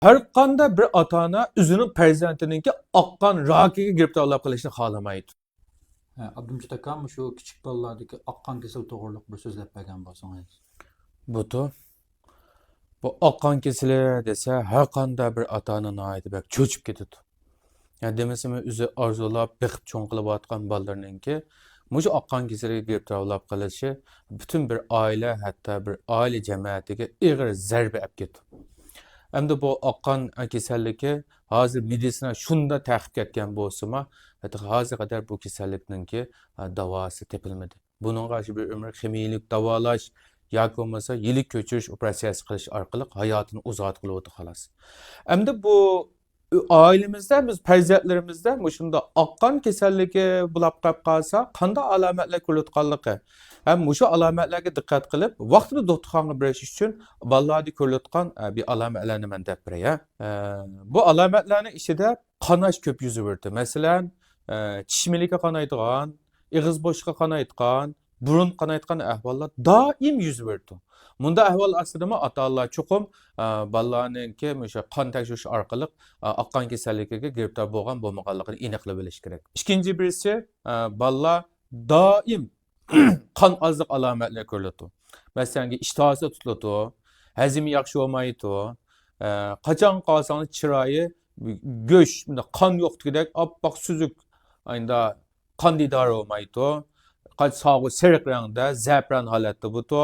Har qanday bir ota-ona o'zining farzandininki oqqan rakiga giribtorlik qilishni xohlamaydi. Abdumjid akam shu kichik bolalardagi oqqon kasal to'g'riliq bir so'zlab bergan bo'lsangiz. Bu bu oqqan kesili desa har qanday bir ota-ona nihoyatda bak cho'chib ketadi. Yani demasimi o'zi orzulab, biqib cho'ng qilayotgan bolalarninki mushu oqqan kesiliga giribtorlik qilishi butun bir oila, hatto bir oila jamiyatiga og'ir zarba olib ketadi. Endi bu oqqan kasalligi hozir meditsina shunda taqib ketgan bo'lsa-mu, hatto hozir qadar bu kasallikninki davosi topilmadi. Buningga bir umr kimiyalik davolash yoki bo'lmasa yilik ko'chirish operatsiyasi qilish orqali hayotini uzaytirib xolos. Endi bu ailemizda biz farzandlarimizda shunda oqqan kasalligi bulab qolsa, qanday alomatlar ko'rayotganligi hem muşu alametlerge dikkat kılıp vaktini doktorxonaga berish uchun bolalarda ko'rilayotgan bir alametlarni men deb beray. Bu alametlarning ichida qanash ko'p yuz berdi. Masalan, tish miligi qanaydigan, ig'iz bo'shlig'i qanaydigan, burun qanaydigan ahvollar doim yuz berdi. Bunda ahvol aslida ota-onalar cho'qim bolalarninki o'sha qon tekshirish orqali oqqan kasalligiga giribtor bo'lgan bo'lmaganligini aniqlab bilish kerak. Ikkinchi birisi bolalar doim qon ozliq alomatlar ko'riladi. Masalan, ishtohasi tutiladi, hazmi yaxshi bo'lmaydi, qachon qolsangiz chiroyi go'sht, qon yo'qdek, oppoq suzuk, endi qon didori bo'lmaydi. Sog'i sariq rangda, zafran holatda bo'ladi.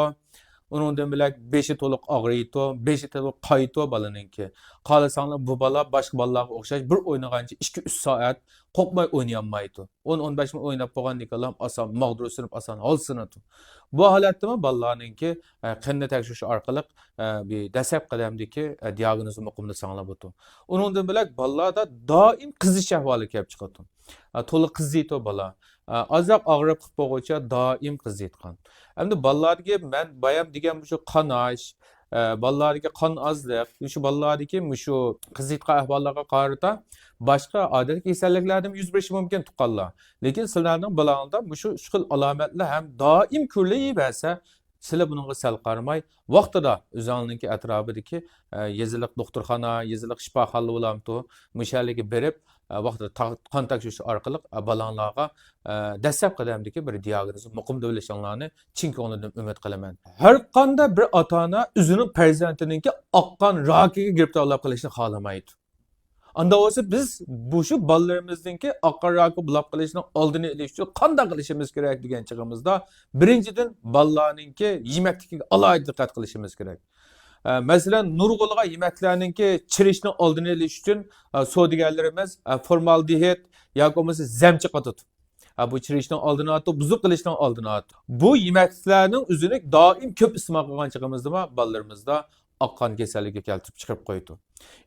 Onundan bilak beshi to'liq og'riydi, beshi to'liq qaydi bolaninki. Qolasanlar bu bola boshqa bolalarga o'xshash bir o'ynagancha 2-3 soat qo'rqmay o'ynayolmaydi. 10-15 minut o'ynab bo'lgandan keyin oson mag'dur sinib, oson hol sinadi. Bu holatda bolalarninki qanday tekshirish orqali bir dastlab qadamdagi diagnozni muqimda sanalab o'tdi. Onundan bilak bolalarda doim qizish ahvoli kelib chiqadi. To'liq qiziydi bola. Azroq og'rib bo'lguncha doim qiziyotgan. Endi bolalarga men bayam degan shu qanash, bolalarga qon ozlik, shu bolalarga shu qiziyotgan ahvollarga qarata boshqa odatiy kasalliklardan yuz berishi mumkin tuqqanlar. Lekin sizlarning bolangizda shu xil alomatlar ham doim ko'rilaversa, sizlar bunga sal qaramay, vaqtida o'zingizning atrofidagi yeziliq doktorxona, yeziliq shifoxona bo'lamdi, mushalliga berib vaqtida qon tekshirish orqali balanglarga dastlab qadamdagi bir diagnozni muqimda bilishinglarni chin ko'ngildan umid qilaman. Har qanday bir ota-ona o'zining farzandininki oqqan rakiga giribtorlik qilishni xohlamaydi. Anda olsa biz bu shu bolalarimizningki oqqan raki bulab qilishni oldini olish uchun qanday qilishimiz kerak degan chig'imizda birinchidan bolalarninki yemakligiga alohida diqqat qilishimiz kerak. Masalan, nurg'ulg'a yemeklarninki chirishni oldini olish uchun savdogarlarimiz formaldehid yoki bo'lmasa zamchi qotadi. Bu chirishni oldini oladi, buzuq qilishni oldini oladi. Bu yemeklarning o'zini doim ko'p iste'mol qilgan chig'imizda bolalarimizda oqqan kasalligi keltirib chiqarib qo'ydi.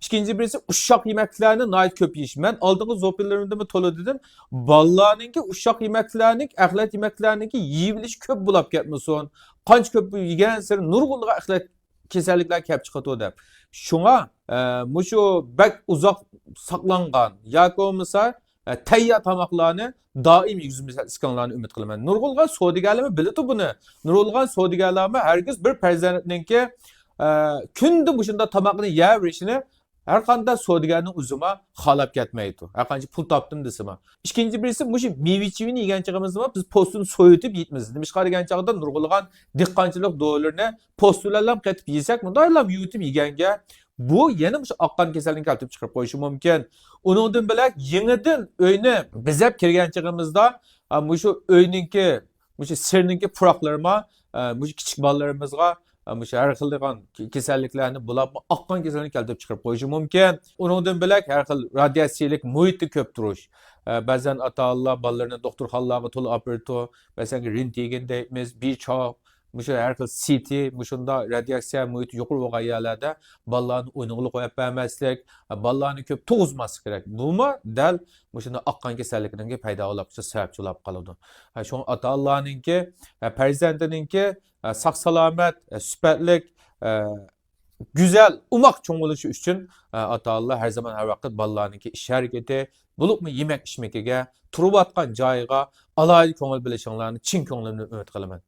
İkinci birisi uşak yemeklerini nait köp yiyiş. Men aldığım zopirlerimde mi tolu dedim. Ballarınki uşak yemeklerinin, ahlet yemeklerinin yiyiliş köp bulap ketmesin. Kanç köp yiyen seri nurgulluğa ahlet keserlikler kep çıkartı o dep. Şuna şu bek uzak saklangan yoki olmasa tayyor tamaklarını daim yüzümüze iskanlarını ümit kılman. Nurgulgan savdogarlarmi biladi buni. Nurgulgan savdogarlarmi herkes bir farzandinki kunda shunda tamoqni yeverishini har qanday savdogarning o'zima xalab ketmaydi. Har qancha pul topdim desam. Ikkinchi birisi shu meva-chevini yegan chog'imizda biz postini so'yitib yeymiz. Nima degan chog'da nurg'ulg'an dehqonchilik dorilarini postlardan qetib yesak, bunday yutib yeganga bu yana shu oqqan kasallikni keltirib chiqarib qo'yishi mumkin. Uningdan bilak yangidan uyni bizab kirgan chog'imizda shu uyninki shu sirninki puroqlarma shu kichik bolalarimizga har xil kasalliklarni bulab oqqan kasallikni keltirib chiqarib qo'yishi mumkin. Uningdan bilak har xil radiatsiyalik muhitni ko'p turish. Ba'zan ota-onalar bolalarini doktorxonalarga to'lib olib berdi. Masalan, rentgen deymiz, B-choq, har xil CT, shunda radiatsiya muhiti yuqori bo'lgan yerlarda bolalarni o'yinga qo'yib bermaslik, bolalarni ko'p tug'izmaslik kerak. Bumi dal shunda oqqan kasalligining paydo bo'lishi sababchi bo'lib qoladi. Shu ota-onalarninki farzandininki sog' salomat, sifatlik, güzel, umaq cho'ng bo'lishi uchun ota-onalar har zaman har vaqt bolalarninki ish harakati, bo'libmi yemak ichmakiga, turib atgan joyiga alohida ko'ngil bilishinglarni chin ko'nglimdan umid qilaman.